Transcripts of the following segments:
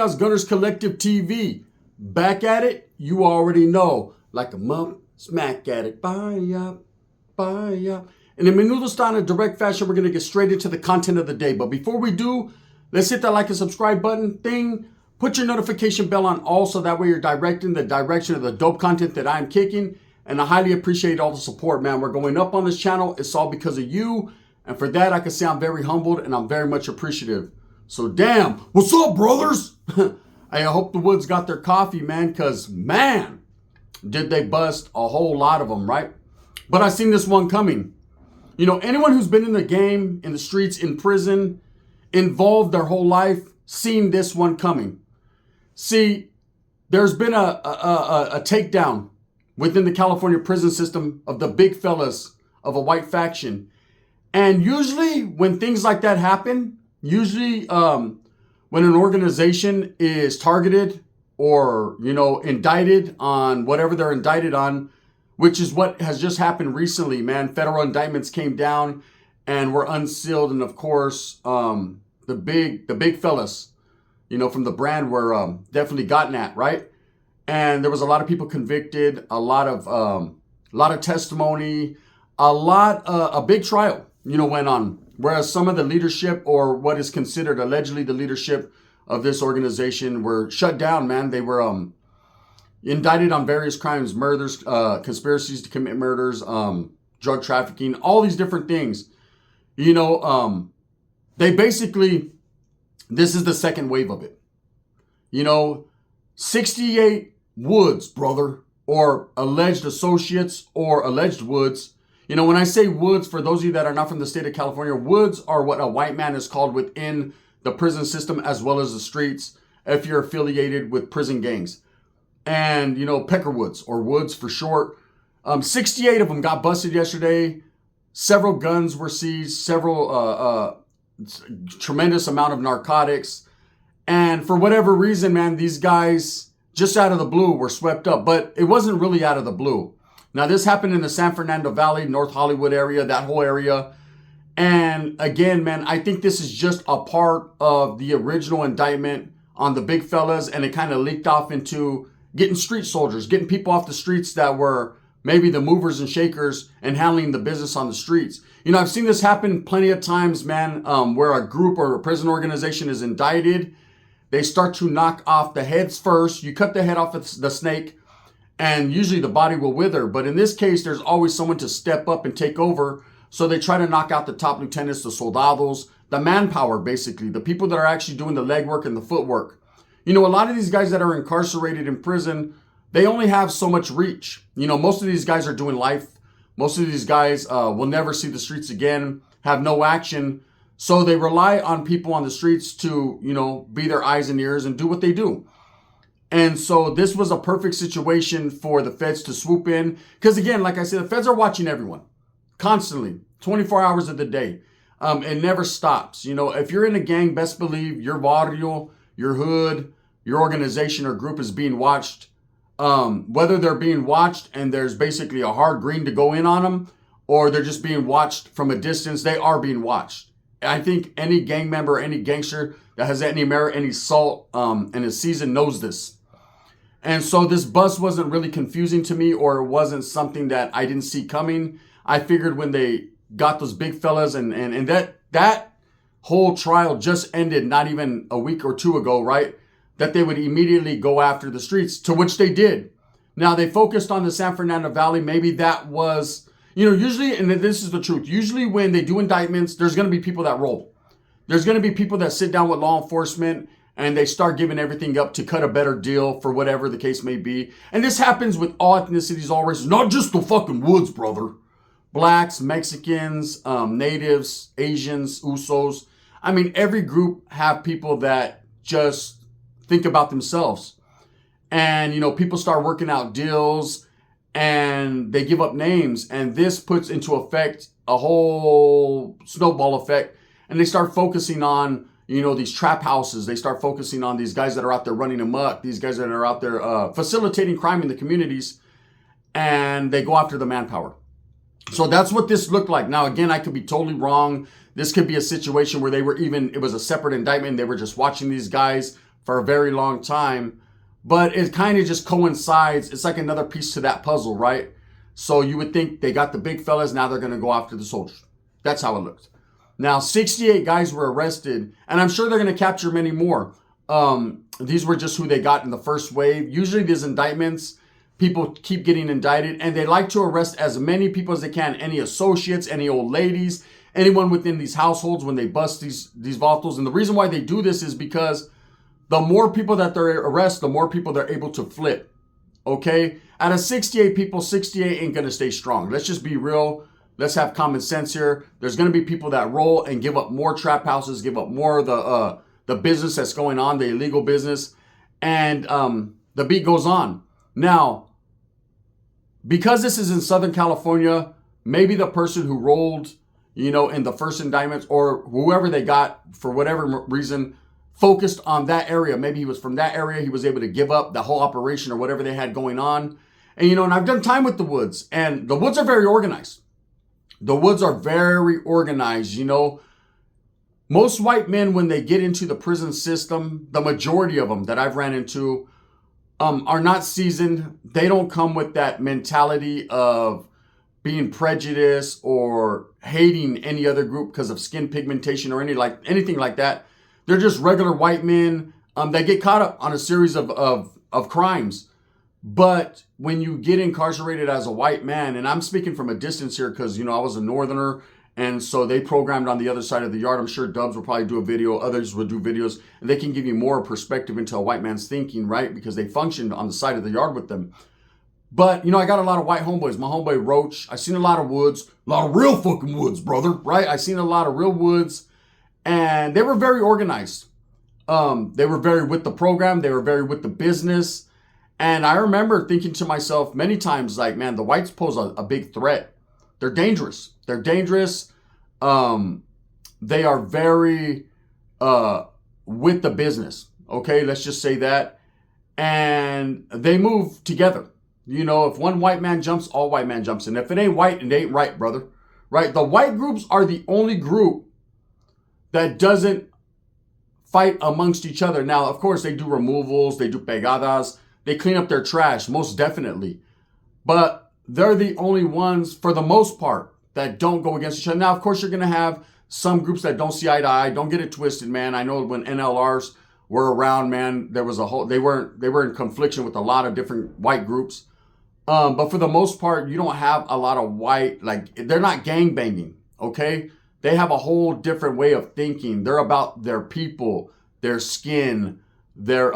Chaos Gunners Collective TV. Back at it, you already know. Like a mump, smack at it. Bye up, bye up. And in Menudo style in a direct fashion, we're going to get straight into the content of the day. But before we do, let's hit that like and subscribe button thing. Put your notification bell on all so that way you're directing the direction of the dope content that I'm kicking. And I highly appreciate all the support, man. We're going up on this channel. It's all because of you. And for that, I can say I'm very humbled and I'm very much appreciative. So damn, what's up, brothers? I hope the Woods got their coffee, man, because, man, did they bust a whole lot of them, right? But I seen this one coming. You know, anyone who's been in the game, in the streets, in prison, involved their whole life, seen this one coming. See, there's been a takedown within the California prison system of the big fellas of a white faction. And usually when things like that happen, usually when an organization is targeted or, you know, indicted on whatever they're indicted on, which is what has just happened recently, man. Federal indictments came down and were unsealed. And of course, the big fellas, you know, from the brand were definitely gotten at, right? And there was a lot of people convicted, a lot of testimony, a big trial, you know, went on. Whereas some of the leadership, or what is considered allegedly the leadership of this organization, were shut down, man. They were indicted on various crimes, murders, conspiracies to commit murders, drug trafficking, all these different things. You know, they basically, this is the second wave of it. You know, 68 Woods, brother, or alleged associates or alleged Woods. You know, when I say Woods, for those of you that are not from the state of California, Woods are what a white man is called within the prison system as well as the streets if you're affiliated with prison gangs. And, you know, Peckerwoods, or Woods for short. 68 of them got busted yesterday. Several guns were seized, several tremendous amount of narcotics. And for whatever reason, man, these guys just out of the blue were swept up. But it wasn't really out of the blue. Now, this happened in the San Fernando Valley, North Hollywood area, that whole area. And again, man, I think this is just a part of the original indictment on the big fellas. And it kind of leaked off into getting street soldiers, getting people off the streets that were maybe the movers and shakers and handling the business on the streets. You know, I've seen this happen plenty of times, man, where a group or a prison organization is indicted. They start to knock off the heads first. You cut the head off of the snake, and usually the body will wither. But in this case, there's always someone to step up and take over. So they try to knock out the top lieutenants, the soldados, the manpower, basically, the people that are actually doing the legwork and the footwork. You know, a lot of these guys that are incarcerated in prison, they only have so much reach. You know, most of these guys are doing life. Most of these guys will never see the streets again, have no action. So they rely on people on the streets to, you know, be their eyes and ears and do what they do. And so this was a perfect situation for the feds to swoop in. Because again, like I said, the feds are watching everyone constantly, 24 hours of the day. It never stops. You know, if you're in a gang, best believe your barrio, your hood, your organization or group is being watched. Whether they're being watched and there's basically a hard green to go in on them, or they're just being watched from a distance, they are being watched. I think any gang member, any gangster that has any merit, any salt in his season knows this. And so this bust wasn't really confusing to me, or it wasn't something that I didn't see coming. I figured when they got those big fellas and that whole trial just ended not even a week or two ago, right? That they would immediately go after the streets, to which they did. Now, they focused on the San Fernando Valley. Maybe that was, you know, usually, and this is the truth, usually when they do indictments, there's going to be people that roll. There's going to be people that sit down with law enforcement and they start giving everything up to cut a better deal for whatever the case may be. And this happens with all ethnicities, all races, not just the fucking Woods, brother. Blacks, Mexicans, natives, Asians, Usos. I mean, every group have people that just think about themselves. And, you know, people start working out deals and they give up names. And this puts into effect a whole snowball effect. And they start focusing on, you know, these trap houses. They start focusing on these guys that are out there running amok, these guys that are out there facilitating crime in the communities, and they go after the manpower. So that's what this looked like. Now, again, I could be totally wrong. This could be a situation where it was a separate indictment. They were just watching these guys for a very long time. But it kind of just coincides. It's like another piece to that puzzle, right? So you would think they got the big fellas, now they're going to go after the soldiers. That's how it looked. Now, 68 guys were arrested, and I'm sure they're going to capture many more. These were just who they got in the first wave. Usually these indictments, people keep getting indicted, and they like to arrest as many people as they can. Any associates, any old ladies, anyone within these households when they bust these volatiles. And the reason why they do this is because the more people that they arrest, the more people they're able to flip. Okay? Out of 68 people, 68 ain't going to stay strong. Let's just be real. Let's have common sense here. There's going to be people that roll and give up more trap houses, give up more of the business that's going on, the illegal business. And the beat goes on. Now, because this is in Southern California, maybe the person who rolled, in the first indictments, or whoever they got for whatever reason, focused on that area. Maybe he was from that area. He was able to give up the whole operation or whatever they had going on. And, and I've done time with the Woods, and the Woods are very organized. The Woods are very organized. Most white men, when they get into the prison system, the majority of them that I've ran into are not seasoned. They don't come with that mentality of being prejudiced or hating any other group because of skin pigmentation or anything like that. They're just regular white men. They get caught up on a series of crimes. But when you get incarcerated as a white man, and I'm speaking from a distance here because, I was a northerner, and so they programmed on the other side of the yard. I'm sure Dubs will probably do a video. Others will do videos, and they can give you more perspective into a white man's thinking, right? Because they functioned on the side of the yard with them. But, I got a lot of white homeboys. My homeboy Roach. I seen a lot of Woods. A lot of real fucking Woods, brother, right? I seen a lot of real Woods, and they were very organized. They were very with the program. They were very with the business. And I remember thinking to myself many times, like, man, the whites pose a big threat. They're dangerous. They're dangerous. They are very with the business. Okay, let's just say that. And they move together. If one white man jumps, all white man jumps. And if it ain't white, it ain't right, brother. Right? The white groups are the only group that doesn't fight amongst each other. Now, of course, they do removals. They do pegadas. They clean up their trash, most definitely. But they're the only ones, for the most part, that don't go against each other. Now, of course, you're going to have some groups that don't see eye to eye. Don't get it twisted, man. I know when NLRs were around, man, there was they were in confliction with a lot of different white groups. But for the most part, you don't have a lot of white, they're not gang banging, okay? They have a whole different way of thinking. They're about their people, their skin, their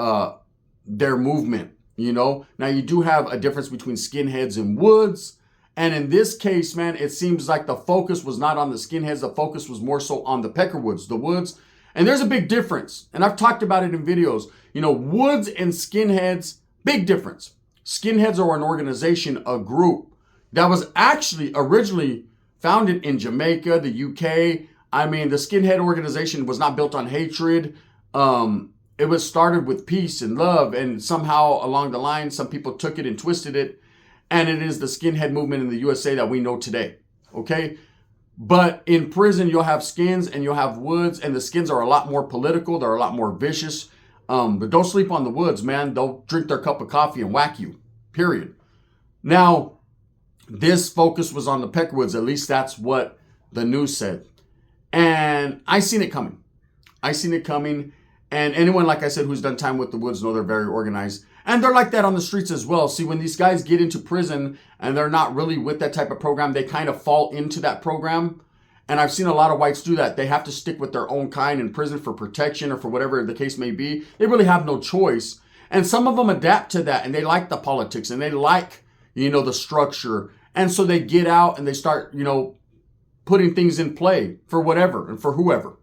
movement. Now you do have a difference between skinheads and Woods. And in this case, man, it seems like the focus was not on the skinheads. The focus was more so on the Peckerwoods, the Woods. And there's a big difference. And I've talked about it in videos. Woods and skinheads, big difference. Skinheads are an organization, a group that was actually originally founded in Jamaica, the UK. I mean, the skinhead organization was not built on hatred. It was started with peace and love, and somehow along the line, some people took it and twisted it, and it is the skinhead movement in the USA that we know today, okay? But in prison, you'll have skins and you'll have Woods, and the skins are a lot more political. They're a lot more vicious. But don't sleep on the Woods, man. They'll drink their cup of coffee and whack you, period. Now, this focus was on the Peckerwoods. At least that's what the news said. And I seen it coming. And anyone, like I said, who's done time with the Woods know they're very organized. And they're like that on the streets as well. See, when these guys get into prison and they're not really with that type of program, they kind of fall into that program. And I've seen a lot of whites do that. They have to stick with their own kind in prison for protection or for whatever the case may be. They really have no choice. And some of them adapt to that, and they like the politics, and they like, the structure. And so they get out and they start, putting things in play for whatever and for whoever.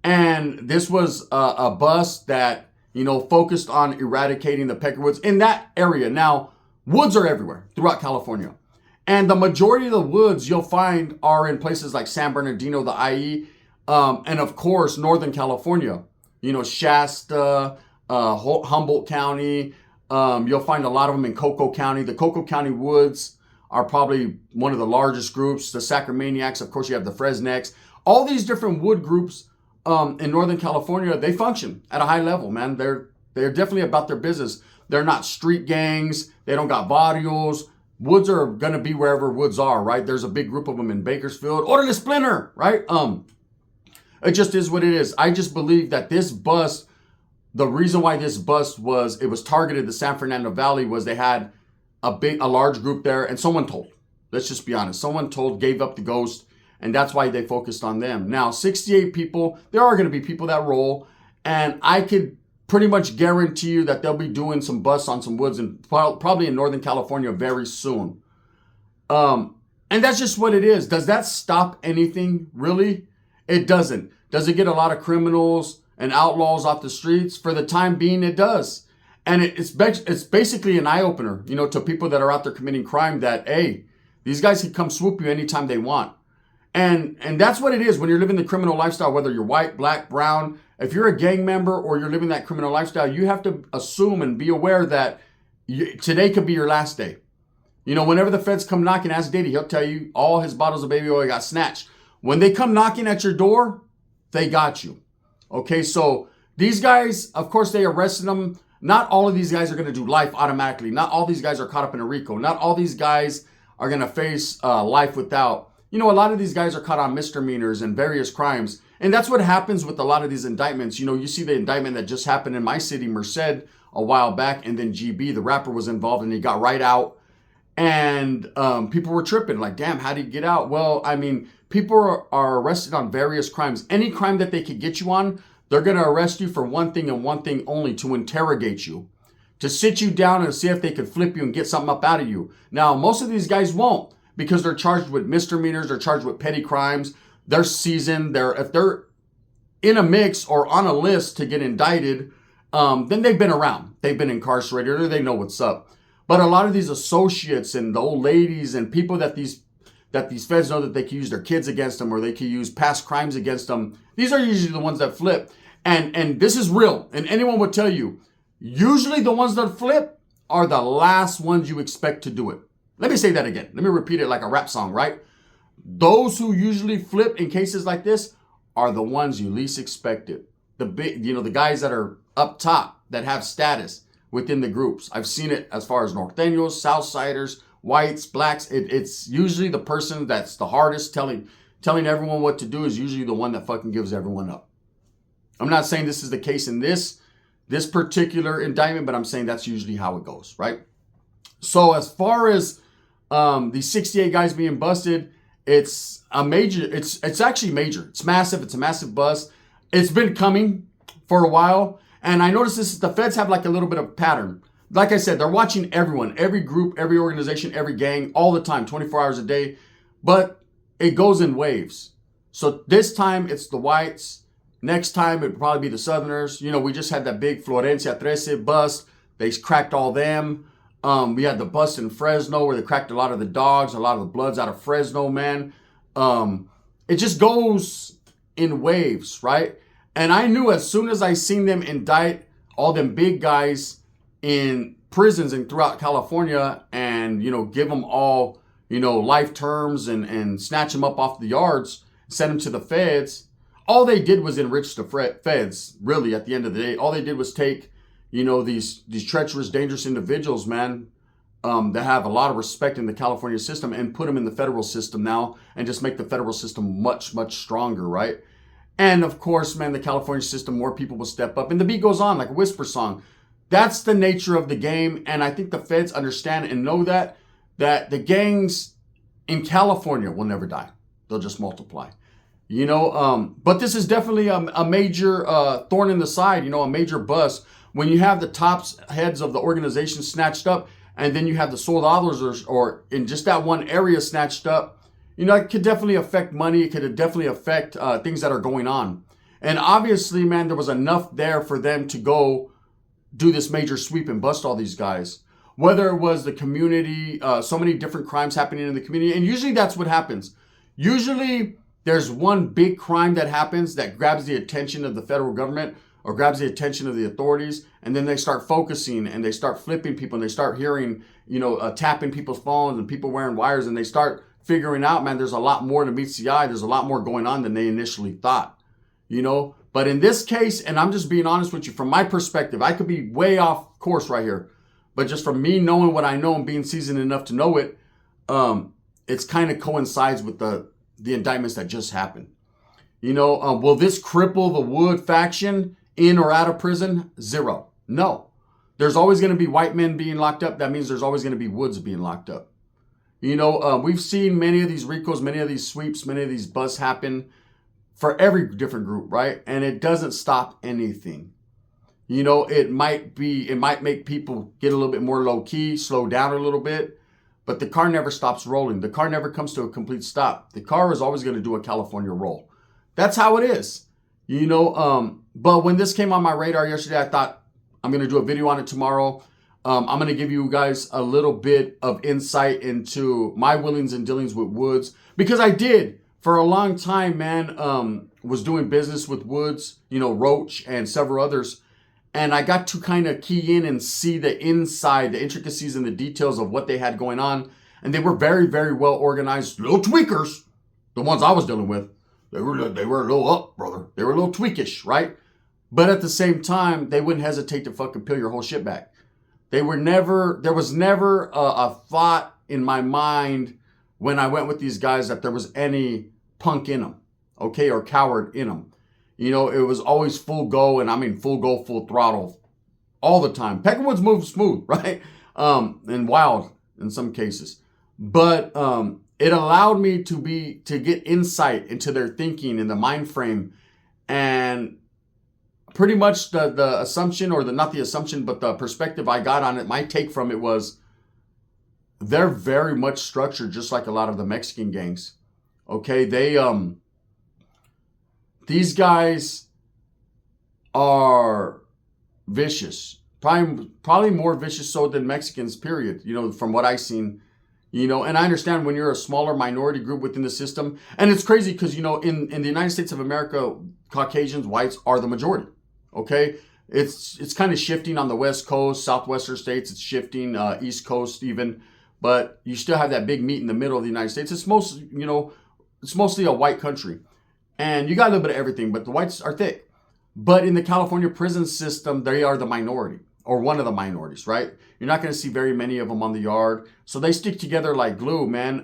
And this was a bust that, focused on eradicating the Peckerwoods in that area. Now, Woods are everywhere throughout California. And the majority of the Woods you'll find are in places like San Bernardino, the IE, and of course, Northern California. Shasta, Humboldt County. You'll find a lot of them in Cocoa County. The Cocoa County Woods are probably one of the largest groups. The Sacramaniacs, of course, you have the Fresnecs. All these different Wood groups in Northern California, they function at a high level, man. They're definitely about their business. They're not street gangs. They don't got barrios. Woods are going to be wherever woods are, right? There's a big group of them in Bakersfield. Orderly Splinter, right? It just is what it is. I just believe that this bust, the reason why this bust was, it was targeted the San Fernando Valley, was they had a large group there, and someone told. Let's just be honest. Someone told, gave up the ghost, and that's why they focused on them. Now, 68 people, there are going to be people that roll, and I could pretty much guarantee you that they'll be doing some busts on some woods, and probably in Northern California very soon. And that's just what it is. Does that stop anything, really? It doesn't. Does it get a lot of criminals and outlaws off the streets? For the time being, it does. And it's basically an eye-opener, to people that are out there committing crime, that, hey, these guys can come swoop you anytime they want. And that's what it is when you're living the criminal lifestyle, whether you're white, black, brown. If you're a gang member or you're living that criminal lifestyle, you have to assume and be aware that today could be your last day. Whenever the feds come knocking, ask Diddy, he'll tell you all his bottles of baby oil got snatched. When they come knocking at your door, they got you. Okay, so these guys, of course, they arrested them. Not all of these guys are going to do life automatically. Not all these guys are caught up in a RICO. Not all these guys are going to face life without. A lot of these guys are caught on misdemeanors and various crimes. And that's what happens with a lot of these indictments. You see the indictment that just happened in my city, Merced, a while back. And then GB, the rapper, was involved and he got right out. And people were tripping like, damn, how did he get out? Well, people are arrested on various crimes. Any crime that they could get you on, they're going to arrest you for one thing and one thing only: to interrogate you, to sit you down and see if they could flip you and get something up out of you. Now, most of these guys won't, because they're charged with misdemeanors, they're charged with petty crimes, they're seasoned, if they're in a mix or on a list to get indicted, then they've been around, they've been incarcerated, or they know what's up. But a lot of these associates and the old ladies and people that these feds know that they can use their kids against them, or they can use past crimes against them, these are usually the ones that flip. And this is real, and anyone would tell you, usually the ones that flip are the last ones you expect to do it. Let me say that again. Let me repeat it like a rap song, right? Those who usually flip in cases like this are the ones you least expected. The big, the guys that are up top, that have status within the groups. I've seen it as far as Norteños, Southsiders, whites, blacks. It's usually the person that's the hardest, telling everyone what to do, is usually the one that fucking gives everyone up. I'm not saying this is the case in this particular indictment, but I'm saying that's usually how it goes, right? So as far as these 68 guys being busted, it's actually major. It's massive. It's a massive bust. It's been coming for a while. And I noticed the feds have like a little bit of pattern. Like I said, they're watching everyone, every group, every organization, every gang, all the time, 24 hours a day. But it goes in waves. So this time it's the whites. Next time it'd probably be the Southerners. We just had that big Florencia 13 bust. They cracked all them. We had the bust in Fresno where they cracked a lot of the dogs, a lot of the bloods out of Fresno, man. It just goes in waves, right? And I knew as soon as I seen them indict all them big guys in prisons and throughout California, and, give them all, life terms and snatch them up off the yards, send them to the feds. All they did was enrich the feds, really, at the end of the day. All they did was take, these treacherous, dangerous individuals, man, that have a lot of respect in the California system, and put them in the federal system now, and just make the federal system much, much stronger, right? And of course, man, the California system, more people will step up. And the beat goes on like a whisper song. That's the nature of the game. And I think the feds understand and know that the gangs in California will never die. They'll just multiply. But this is definitely a major thorn in the side, a major bust. When you have the tops heads of the organization snatched up, and then you have the soldados or in just that one area snatched up, it could definitely affect money. It could definitely affect things that are going on. And obviously, man, there was enough there for them to go do this major sweep and bust all these guys. Whether it was the community, so many different crimes happening in the community. And usually that's what happens. Usually there's one big crime that happens that grabs the attention of the federal government or grabs the attention of the authorities. And then they start focusing and they start flipping people and they start hearing, tapping people's phones and people wearing wires, and they start figuring out, man, there's a lot more to meets the eye. There's a lot more going on than they initially thought. you know. But in this case, and I'm just being honest with you, from my perspective, I could be way off course right here. But just from me knowing what I know and being seasoned enough to know it, it's kind of coincides with the indictments that just happened. You know, will this cripple the Wood faction in or out of prison? Zero. No. There's always going to be white men being locked up. That means there's always going to be Woods being locked up. You know, we've seen many of these RICOs, many of these sweeps, many of these busts happen for every different group, right? And it doesn't stop anything. You know, it might make people get a little bit more low key, slow down a little bit, but the car never stops rolling. The car never comes to a complete stop. The car is always going to do a California roll. That's how it is, you know. But when this came on my radar yesterday, I thought I'm going to do a video on it tomorrow. I'm going to give you guys a little bit of insight into my willings and dealings with Woods, because I did for a long time, man, was doing business with Woods, you know, Roach and several others. And I got to kind of key in and see the inside, the intricacies and the details of what they had going on. And they were very, very well organized. Little tweakers, the ones I was dealing with. They were a little up, brother. They were a little tweakish, right? But at the same time, they wouldn't hesitate to fucking peel your whole shit back. There was never a thought in my mind when I went with these guys that there was any punk in them, okay, or coward in them. You know, it was always full go, and I mean full go, full throttle, all the time. Peckerwood's moved smooth, right? And wild in some cases. But it allowed me to get insight into their thinking and the mind frame. And pretty much the assumption, or not the assumption, but the perspective I got on it, my take from it was, they're very much structured just like a lot of the Mexican gangs. Okay, these guys are vicious. Probably more vicious so than Mexicans, period. You know, from what I've seen. You know, and I understand when you're a smaller minority group within the system. And it's crazy because, you know, in the United States of America, Caucasians, whites are the majority. Okay? It's kind of shifting on the West Coast, Southwestern states. It's shifting, East Coast even. But you still have that big meat in the middle of the United States. It's mostly a white country. And you got a little bit of everything, but the whites are thick. But in the California prison system, they are the minority, or one of the minorities, right? You're not going to see very many of them on the yard. So they stick together like glue, man.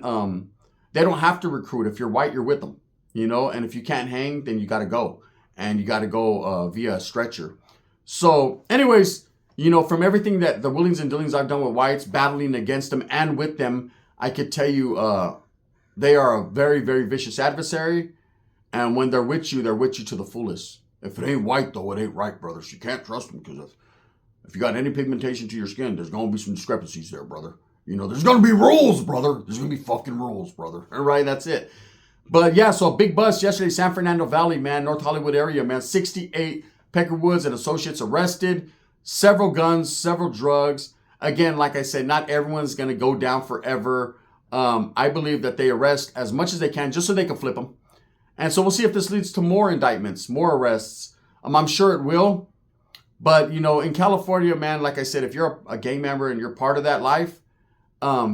They don't have to recruit. If you're white, you're with them, you know? And if you can't hang, then you got to go. And you got to go via a stretcher. So anyways, you know, from everything that the willings and dealings I've done with whites, battling against them and with them, I could tell you they are a very, very vicious adversary. And when they're with you to the fullest. If it ain't white, though, it ain't right, brothers. You can't trust them, because if you got any pigmentation to your skin, there's going to be some discrepancies there, brother. You know, there's going to be rules, brother. There's going to be fucking rules, brother. All right, that's it. But yeah, so a big bust yesterday, San Fernando Valley, man, North Hollywood area, man. 68 Peckerwoods and associates arrested. Several guns, several drugs. Again, like I said, not everyone's going to go down forever. I believe that they arrest as much as they can just so they can flip them. And so we'll see if this leads to more indictments, more arrests. I'm sure it will. But, you know, in California, man, like I said, if you're a gang member and you're part of that life,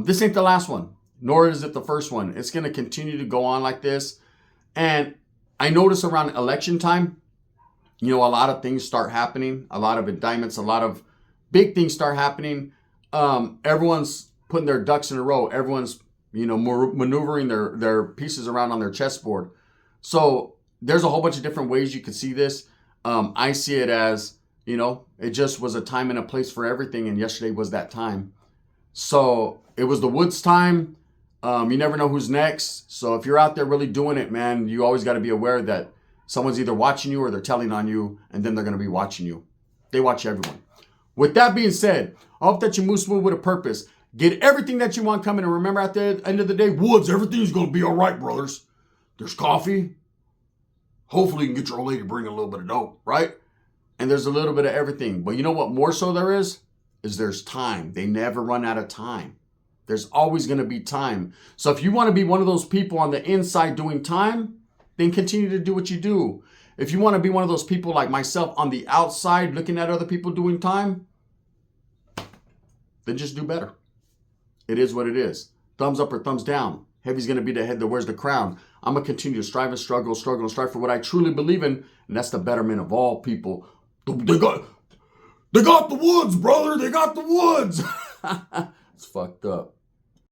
this ain't the last one, nor is it the first one. It's going to continue to go on like this. And I notice around election time, you know, a lot of things start happening, a lot of indictments, a lot of big things start happening. Everyone's putting their ducks in a row. Everyone's, you know, maneuvering their pieces around on their chessboard. So there's a whole bunch of different ways you could see this. I see it as, you know, it just was a time and a place for everything. And yesterday was that time. So it was the Woods time. You never know who's next. So if you're out there really doing it, man, you always got to be aware that someone's either watching you or they're telling on you, and then they're going to be watching you. They watch everyone. With that being said, I hope that you move smooth with a purpose. Get everything that you want coming. And remember, at the end of the day, Woods, everything's going to be all right, brothers. There's coffee. Hopefully you can get your old lady to bring a little bit of dope, right? And there's a little bit of everything. But you know what more so there is there's time. They never run out of time. There's always going to be time. So if you want to be one of those people on the inside doing time, then continue to do what you do. If you want to be one of those people like myself on the outside looking at other people doing time, then just do better. It is what it is. Thumbs up or thumbs down. Heavy's going to be the head that wears the crown. I'm going to continue to strive and struggle and strive for what I truly believe in, and that's the betterment of all people. They got the woods, brother. They got the woods. It's fucked up.